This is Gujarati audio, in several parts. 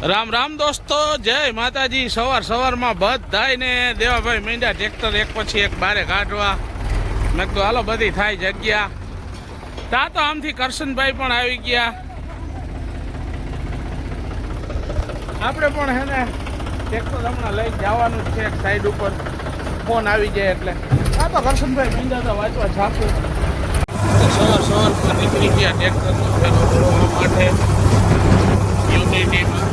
રામ રામ દોસ્તો, જય માતાજી। સવારમાં બધાને દેવાભાઈ મીંડા ટ્રેક્ટર એક પછી એક બારે કાઢવા। મેં કીધું હાલો બધી થાય જગ્યા। તા તો આમથી કરશનભાઈ પણ આવી ગયા। આપણે પણ હે ને ટ્રેક્ટર હમણાં લઈ જવાનું જ છે એક સાઈડ ઉપર, ફોન આવી જાય એટલે। આ તો કરશનભાઈ મીંડા તો વાંચવા છાપું સવારમાં નીકળી ગયા ટ્રેક્ટરનો ફેરો ભરવા માટે યુનિટીમાં।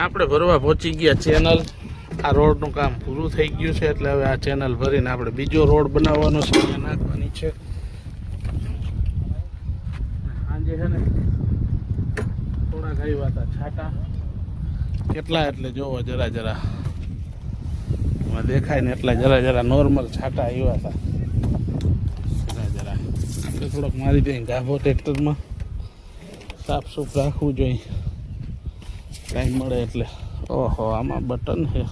આપણે ભરવા પહોંચી ગયા ચેનલ। આ રોડનું કામ પૂરું થઈ ગયું છે એટલે હવે આ ચેનલ ભરીને આપણે બીજો રોડ બનાવવાનો છે, નાખવાની છે। સાંજે છે ને થોડાક આવ્યા હતા છાંટા, કેટલા એટલે જોવો જરા દેખાય ને એટલા જરા નોર્મલ છાંટા આવ્યા હતા। જરા આપણે થોડોક મારી દઈએ ગાભો ટ્રેક્ટરમાં, સાફ સૂફ રાખવું જોઈએ ટાઈમ મળે એટલે। ઓહો, આમાં બટન છે।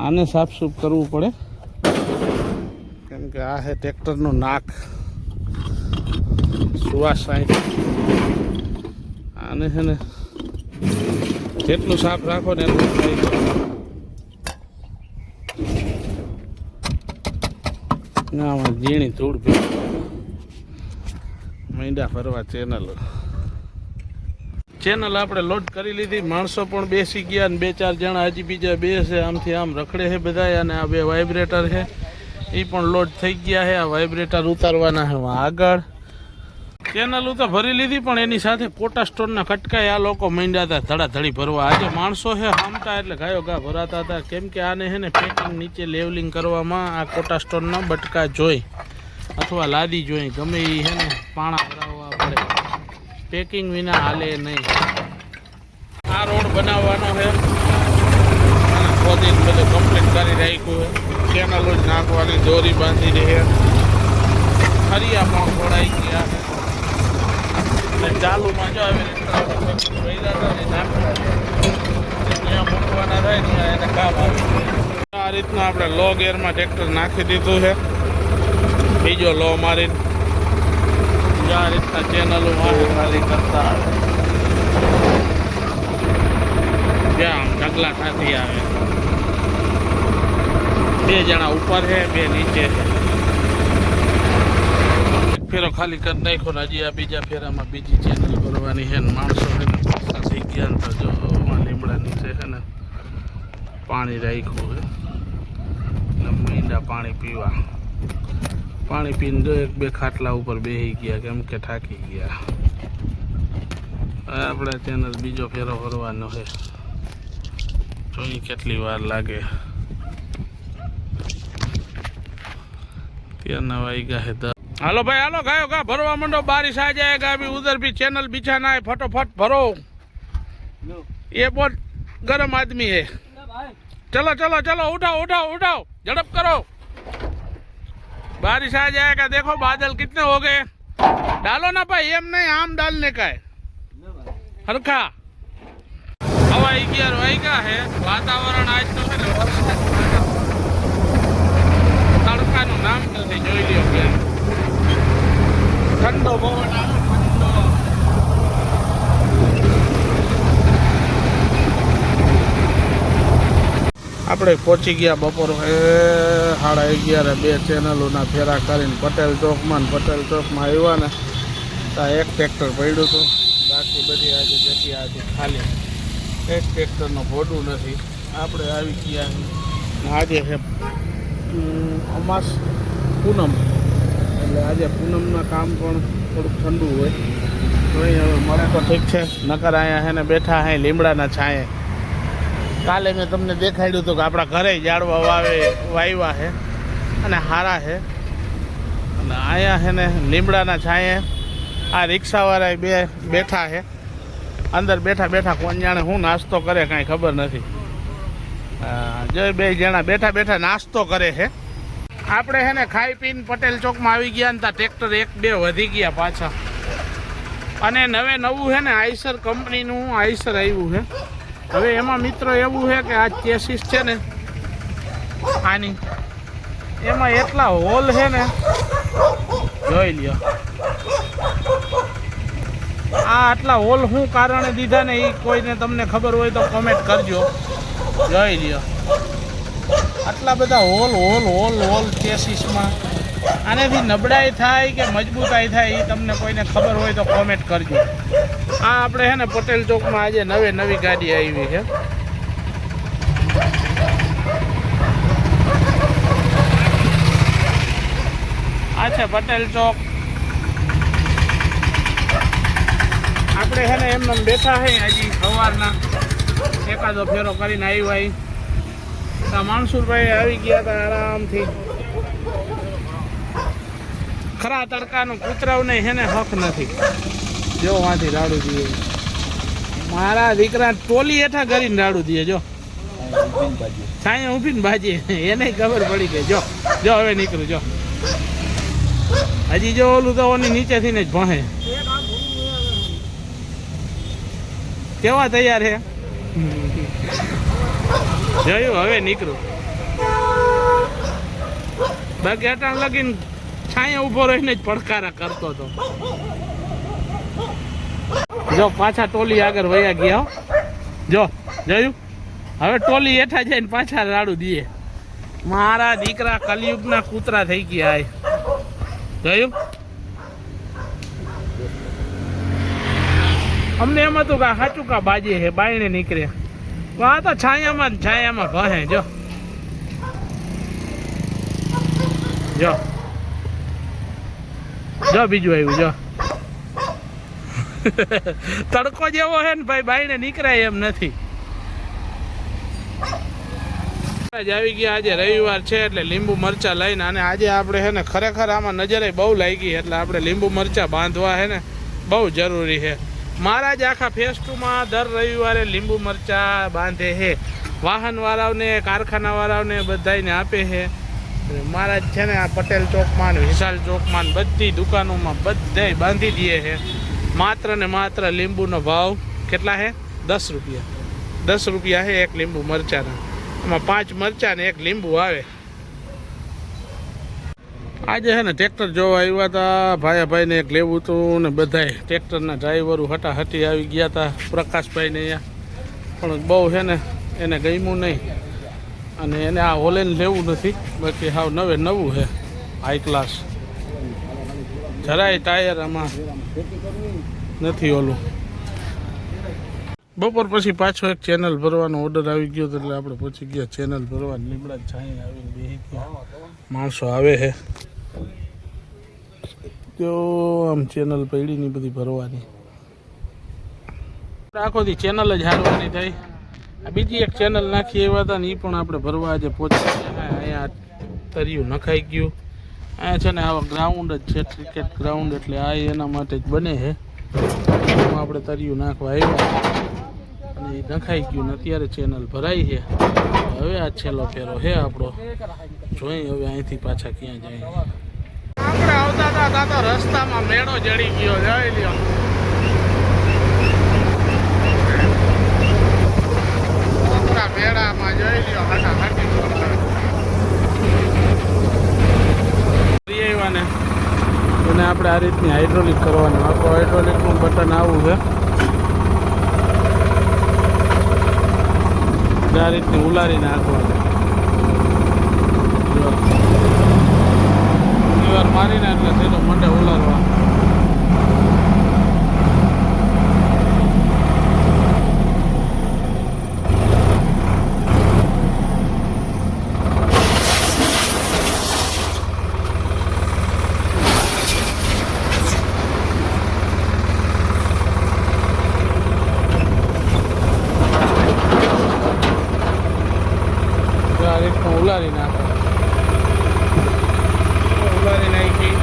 આને સાફ સૂફ કરવું પડે કેમ કે આ છે ટ્રેક્ટરનું નાક સુવાસ સાઈડ। આને છે ને જેટલું સાફ રાખો ને એટલું થાય। ના આમાં ઝીણી ધૂળ મીંડા ફરવા ચેનલ આપણે લોડ કરી લીધી। માણસો પણ બેસી ગયા અને 2-4 જણા હજી બીજા બેસે આમથી આમ રખડે છે બધા। અને આ 2 વાઇબ્રેટર છે એ પણ લોડ થઈ ગયા છે। આ વાઇબ્રેટર ઉતારવાના છે આગળ। ચેનલ તો ભરી લીધી પણ એની સાથે કોટા સ્ટોનના કટકાય આ લોકો માંડ્યા હતા ધડાધડી ભરવા। આજે માણસો છે હામટા એટલે ગાયો ગા ભરાતા હતા કેમ કે આને છે ને પેકિંગ નીચે લેવલિંગ કરવામાં આ કોટા સ્ટોનના બટકા જોઈ અથવા લાદી જોઈ ગમે એ છે ને પાણા ભરાવવા પડે, પેકિંગ વિના હાલે નહીં। આ રોડ બનાવવાનો છે, ખોદીને બધું કમ્પ્લીટ કરી રાખ્યું છે। ચેનલો જ નાખવાની દોરી બાંધી રહી, ખરિયા પણ ખોડાઈ ગયા છે। ચાલુમાં જો આવી ત્યાં મૂકવાના થાય ને એને કામ આવે। આ રીતનું આપણે લો ગેરમાં ટ્રેક્ટર નાખી દીધું છે, બીજો લો મારીને આ રીતના ચેનલો ખાલી કરતા આવે જ્યાં ઢગલા ખાતી આવે। 2 જણા ઉપર છે, 2 નીચે છે। ફેરો ખાલી કરી નાખ્યો ને હજી આ બીજા ફેરામાં બીજી ચેનલ ભરવાની છે ને માણસો થઈ ગયા ને તો જો લીમડા નીચે છે ને પાણી રાખ્યું છે ને મીંડા પાણી પીવા। પાણી પીને જો 1-2 ખાટલા ઉપર બેસી ગયા કેમ કે થાકી ગયા। આપણે ચેનલ બીજો ફેરો ભરવાનો છે, જોઈ કેટલી વાર લાગે। ત્યાંના વાગ્યા છે। હાલો भाई हालो, गायो गा भरवा मंडो, बारिश आ जाएगा अभी। उधर भी चैनल बिछाना है, फटोफट भरो। ये बहुत गर्म आदमी है। चलो चलो चलो, उठाओ उठाओ उठाओ, झड़प करो, बारिश आ जाएगा। देखो बादल कितने हो गए। डालो ना भाई, एम नहीं आम डालने का है हरखा। हवा 11 वाग्या है, वातावरण आज तो है तड़काનું નામ નથી, જોઈ લ્યો કે ઠંડો પવન આવે ઠંડો। આપણે પહોંચી ગયા બપોર 11:30 2 ચેનલોના ફેરા કરીને પટેલ ચોકમાં આવ્યા ને ત્યાં એક ટ્રેક્ટર પડ્યું હતું, બાકી બધી આજે જગ્યા હતી ખાલી, એક ટ્રેક્ટરનું ભોડું નથી। આપણે આવી ગયા આજે છે અમાસ પૂનમ એટલે આજે પૂનમના કામ પણ થોડુંક ઠંડુ હોય તો હવે મળે તો ઠીક છે, નકર અહીંયા છે ને બેઠા હે લીમડાના છાંયે। કાલે મેં તમને દેખાડ્યું હતું કે આપણા ઘરે ઝાડવા વાવ્યા છે અને હારા છે, અને અહીંયા છે ને લીમડાના છાંયે આ રિક્ષાવાળા 2 બેઠા છે। અંદર બેઠા બેઠા કોણ જાણે હું નાસ્તો કરે કાંઈ ખબર નથી। જો બે જણા બેઠા બેઠા નાસ્તો કરે છે. આપણે હે ને ખાઈ પીને પટેલ ચોકમાં આવી ગયા ને ત્યાં ટ્રેક્ટર એક બે વધી ગયા પાછા. અને નવું છે ને આઈસર કંપનીનું આઈસર આવ્યું છે. હવે એમાં મિત્રો એવું છે કે આ ચેસીસ છે ને આની એમાં એટલા હોલ છે ને જોઈ લ્યો. આ આટલા હોલ શું કારણે દીધા ને એ કોઈને તમને ખબર હોય તો કોમેન્ટ કરજો. જોઈ લ્યો આટલા બધા હોલ હોલ હોલ હોલ ચેસીસમાં. આનેથી નબળાઈ થાય કે મજબૂતાઈ થાય એ તમને કોઈને ખબર હોય તો કોમેન્ટ કરજો. આ આપણે છે ને પટેલ ચોકમાં આજે નવી ગાડી આવી છે. આ છે પટેલ ચોક. આપણે છે ને એમને બેઠા છે હજી સવારના એકાદો ફેરો કરીને આવ્યા. માનસુરભાઈ આવી ગયા હતા આરામથી. ખરા તડકાનું કૂતરાવને છે ને હક નથી. જો વાંથી રાડું દે મારા દીકરા ટોલી હેઠા કરીને રાડું દે. જો છાંયા ઊભીને બાજી એને ખબર પડી ગઈ. જો હવે નીકળું. જો હજી જો ઓલું તો ઓની નીચેથી ને જ ભણે. કેવા તૈયાર છે જોયું. હવે નીકળું. બાકી અટાણ લગીને છાંયા ઊભો રહીને જ પડકારા કરતો હતો. જો પાછા ટોલી આગળ વયા ગયા. જો જોયું. હવે ટોલી હેઠા જઈને પાછા રાડું દે. મારા દીકરા કલયુગના કૂતરા થઈ ગયા. જોયું. અમને એમ હતું કે સાચું કા બાજી છે બાયણે નીકળે. આ તો છાયામાં ભહે. જો બીજું આવ્યું. જો તડકો જેવો છે ને ભાઈ બાયણે નીકળાય એમ નથી. આવી ગયા. આજે રવિવાર છે એટલે લીંબુ મરચા લઈને. અને આજે આપણે છે ને ખરેખર આમાં નજરે બહુ લાગી એટલે આપણે લીંબુ મરચા બાંધવા છે ને બહુ જરૂરી છે. મહારાજ આખા ફેસ્ટુમાં દર રવિવારે લીંબુ મરચા બાંધે છે. વાહનવાળાઓને કારખાનાવાળાઓને બધાને આપે છે. મહારાજ છે ને આ પટેલ ચોકમાં વિશાલ ચોકમાં બધી દુકાનોમાં બધે બાંધી દે છે. માત્ર ને માત્ર લીંબુનો ભાવ કેટલા છે? 10 રૂપિયા. 10 રૂપિયા છે એક લીંબુ મરચાના. એમાં 5 મરચા ને એક લીંબુ આવે. આજે છે ને ટ્રેક્ટર જોવા આવ્યા હતા. ભાઈને એક લેવું હતું ને બધાય ટ્રેક્ટરના ડ્રાઈવરો હટાહટી આવી ગયા હતા. પ્રકાશભાઈને અહીંયા પણ બહુ છે ને એને ગમ્યું નહીં. અને એને આ હોલેન લેવું નથી. બાકી હાવ નવું છે હાઈ ક્લાસ. જરાય ટાયર આમાં નથી ઓલું. બપોર પછી પાછો એક ચેનલ ભરવાનો ઓર્ડર આવી ગયો એટલે આપણે પહોંચી ગયા ચેનલ ભરવા. લીમડા છાંય આવીને બેસી ગયા. માણસો આવે છે તો આમ ચેનલ પડીની બધી ભરવાની. આખો દી ચેનલ જ હારવાની થઈ. બીજી એક ચેનલ નાખી એવા હતા ને એ પણ આપણે ભરવા આજે પહોંચી ગયા. અહીંયા તરિયું નખાઈ ગયું. અહીંયા છે ને આવા ગ્રાઉન્ડ જ છે ક્રિકેટ ગ્રાઉન્ડ એટલે આ એના માટે જ બને છે. એમાં આપણે તરિયું નાખવા આવ્યા અને એ નખાઈ ગયું ને અત્યારે ચેનલ ભરાઈ છે. હવે આ છેલ્લો ફેરો છે આપણો. જોઈ હવે અહીંથી પાછા ક્યાં જાય. આપણે આવતા હતા તો રસ્તામાં મેળો જડી ગયો. જોઈ લ્યો. મેળામાં જોઈ લ્યો હટાહટી ને અને આપણે આ રીતની હાઇડ્રોલિક કરવાનું. આખું હાઇડ્રોલિકનું બટન આવું છે. આ રીતની ઉલારી નાખવાનું. ઘણી વાર મારીને એટલે સીધો મંડે ઉલારવા. ઉલારી નાખો. ઉલારી નાખી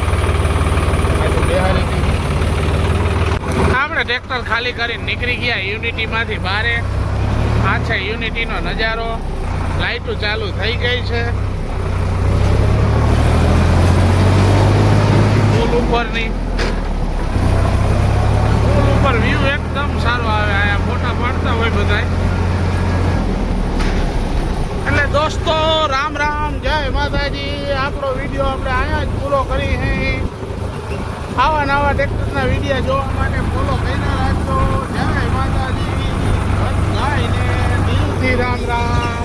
આપણે ટ્રેક્ટર ખાલી કરીને નીકળી ગયા યુનિટીમાંથી બહાર. આ છે યુનિટીનો નજારો. લાઈટો ચાલુ થઈ ગઈ છે પુલ ઉપરની. પુલ ઉપર વ્યૂ એકદમ સારો આવે. અહીંયા ફોટા પાડતા હોય બધાય. એટલે દોસ્તો રામ રામ, જય માતાજી. આપણો વિડીયો આપણે અહીંયા જ પૂરો કરી છે. આવા નવા ટ્રેક્ટરના વિડીયો જોવા માટે ફોલો કરીને રાખજો. જય માતાજી, બધાયને દિલથી રામ રામ.